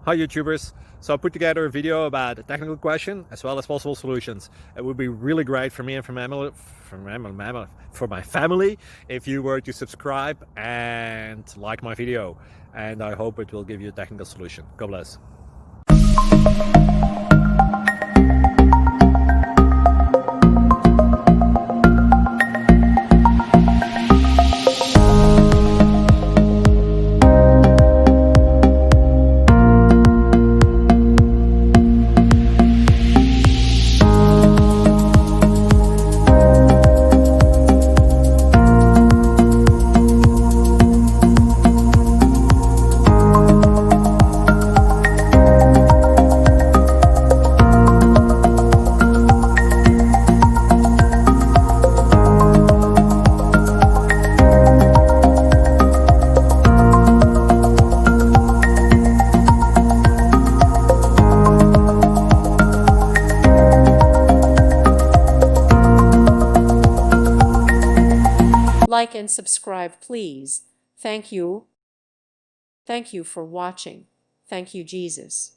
Hi YouTubers. So I put together a video about a technical question as well as possible solutions. It would be really great for me and for my family if you were to subscribe and like my video. And I hope it will give you a technical solution. God bless. Like and subscribe, please. Thank you. Thank you for watching. Thank you, Jesus.